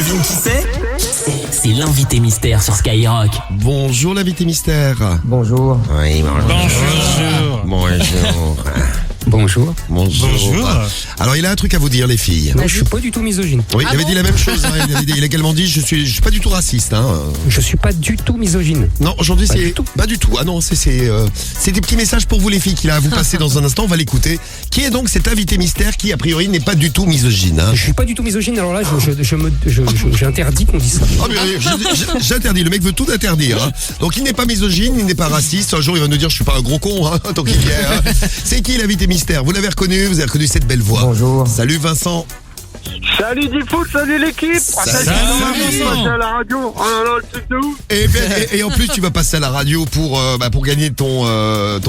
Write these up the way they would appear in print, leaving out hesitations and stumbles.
devine qui c'est l'invité mystère sur Skyrock. Bonjour l'invité mystère. Bonjour. Oui, Bonjour. Bonjour. Bonjour. Bonjour. Alors il a un truc à vous dire les filles. Je suis pas du tout misogyne. Oui, il avait dit la même chose. Il a également dit je suis pas du tout raciste. Je suis pas du tout misogyne. Non, aujourd'hui Pas c'est du tout. pas du tout. Ah non, c'est des petits messages pour vous les filles qu'il a à vous passer dans un instant. On va l'écouter. Qui est donc cet invité mystère qui a priori n'est pas du tout misogyne. Je suis pas du tout misogyne. Alors là, j'interdis qu'on dise ça. Ah, mais, j'interdis. Le mec veut tout interdire. Donc il n'est pas misogyne, il n'est pas raciste. Un jour il va nous dire je suis pas un gros con. Tant qu'il y est. C'est qui l'invité mystère? Vous l'avez reconnu? Vous avez reconnu cette belle voix? Bonjour. Salut Vincent. Salut Diffoot, salut l'équipe. Salut, Vincent. À la radio. Oh là là, le truc de ouf. Et en plus tu vas passer à la radio pour gagner ton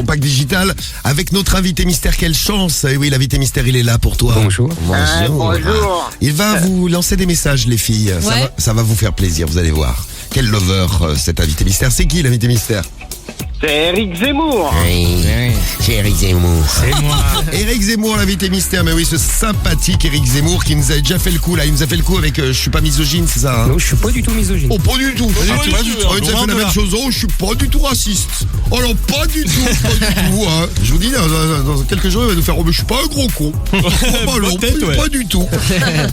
pack digital avec notre invité mystère. Quelle chance. Et oui, l'invité mystère il est là pour toi. Bonjour. Bonjour. Il va vous lancer des messages les filles. Ça va vous faire plaisir, vous allez voir. Quel lover cet invité mystère. C'est qui l'invité mystère? C'est Eric Zemmour. Oui, c'est Eric Zemmour. C'est moi. Eric Zemmour, l'invité mystère. Mais oui, ce sympathique Eric Zemmour qui nous a déjà fait le coup là. Il nous a fait le coup avec je suis pas misogyne, c'est ça? Non, je suis pas du tout misogyne. Oh, pas du tout. Pas du tout. Il nous a fait la même chose. Oh, je suis pas du tout raciste. Oh non, pas du tout. Je vous dis, dans quelques jours, il va nous faire. Oh, mais je suis pas un gros con. Oh, bah non, pas du tout.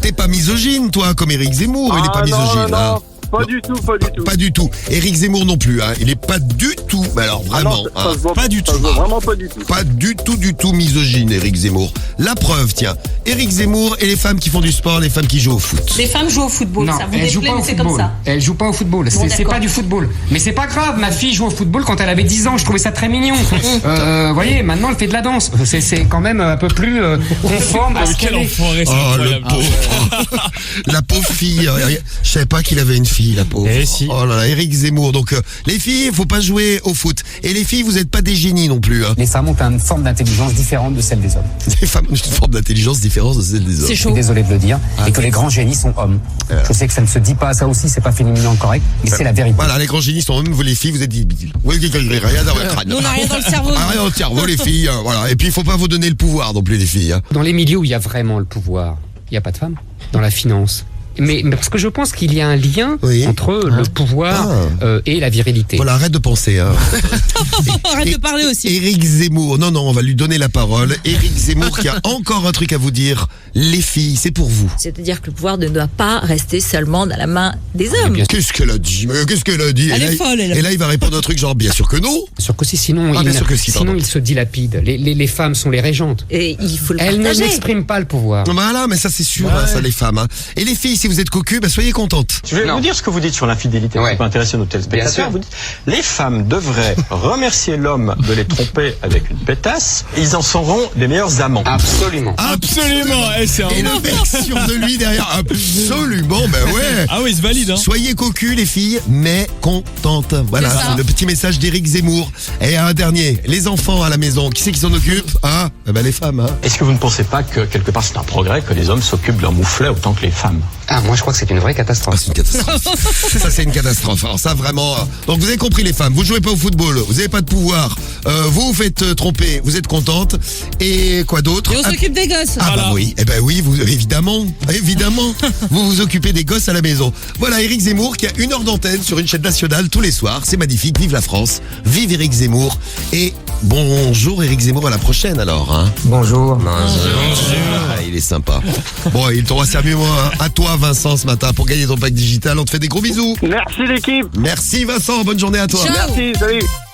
T'es pas misogyne, toi, comme Eric Zemmour. Il est pas misogyne. Non. Pas du tout. Pas du tout. Eric Zemmour non plus. Il est pas du tout. Mais alors vraiment. Ça se voit pas du ça se tout. voit vraiment pas du tout. Pas du tout misogyne, Eric Zemmour. La preuve, tiens. Eric Zemmour et les femmes qui font du sport, les femmes qui jouent au foot. Les femmes jouent au football, Non, ça vous elle joue déplaît, pas au mais c'est comme football. ça. Elle joue pas au football. Bon, C'est d'accord. pas du football. Mais c'est pas grave. Ma fille joue au football quand elle avait 10 ans. Je trouvais ça très mignon. Voyez, maintenant elle fait de la danse. C'est quand même un peu plus conforme à ce Quel qu'elle est. enfoiré, c'est Oh, le incroyable. pauvre. La pauvre fille. Je savais pas qu'il avait une fille, la pauvre. Eh si. Oh là là, Eric Zemmour. Donc, les filles, faut pas jouer au foot. Et les filles, vous êtes pas des génies non plus. Les femmes ont une forme d'intelligence différente de celle des hommes. Les femmes ont une forme d'intelligence différente de celle des hommes. C'est Je suis chaud. désolé de le dire. Et que les grands génies sont hommes. Je sais que ça ne se dit pas ça aussi, c'est pas féminin correct, mais c'est la vérité. Voilà, les grands génies sont même vous les filles, vous êtes débiles. Vous n'avez rien dans le crâne. Nous, on n'a rien dans le cerveau. Rien dans le cerveau, les filles. Voilà. Et puis, il faut pas vous donner le pouvoir non plus, les filles. Dans les milieux où il y a vraiment le pouvoir, il n'y a pas de femmes. Dans la finance. Mais parce que je pense qu'il y a un lien entre le pouvoir et la virilité. Voilà, arrête de penser. Arrête de parler aussi. Éric Zemmour, non, on va lui donner la parole. Éric Zemmour qui a encore un truc à vous dire. Les filles, c'est pour vous. C'est-à-dire que le pouvoir ne doit pas rester seulement dans la main des hommes. bien Qu'est-ce qu'elle a dit? Qu'est-ce qu'elle a dit? Elle Et là, est folle, elle. Et là, il va répondre un truc genre, bien sûr que non. Bien sûr que si, sinon, bien sûr que si, pardon. il se dilapide. Les femmes sont les régentes. Et il faut le Elles partager. n'expriment pas le pouvoir. Voilà, mais ça c'est sûr, ça les femmes. Et les filles, si vous êtes cocu, soyez contentes. Je vais vous dire ce que vous dites sur l'infidélité, Ouais. ça peut intéresser nos Bien sûr. téléspectateurs. Vous dites, les femmes devraient remercier l'homme de les tromper avec une pétasse, et ils en seront les meilleurs amants. Absolument. Absolument. C'est un Et le mec sur de lui derrière, absolument, ben ouais. Ah oui, il se valide. Soyez cocu les filles, mais contentes. Voilà, C'est ça. c'est le petit message d'Éric Zemmour. Et un dernier, les enfants à la maison, qui c'est qui s'en occupe? Les femmes. Est-ce que vous ne pensez pas que quelque part c'est un progrès que les hommes s'occupent de leur mouflet autant que les femmes? Ah, moi je crois que c'est une vraie catastrophe. C'est une catastrophe. Ça, c'est une catastrophe. Alors ça, vraiment. Donc, vous avez compris, les femmes. Vous jouez pas au football. Vous avez pas de pouvoir. Vous vous faites tromper. Vous êtes contente. Et quoi d'autre? Et on s'occupe des gosses. Oui. Eh ben oui, vous, évidemment. Vous vous occupez des gosses à la maison. Voilà, Éric Zemmour qui a 1 heure d'antenne sur une chaîne nationale tous les soirs. C'est magnifique. Vive la France. Vive Éric Zemmour. Et bonjour Éric Zemmour, à la prochaine alors. Bonjour. Il est sympa. Bon, il t'aura servi à toi Vincent ce matin pour gagner ton pack digital. On te fait des gros bisous. Merci l'équipe. Merci Vincent, bonne journée à toi. Ciao. Merci, salut.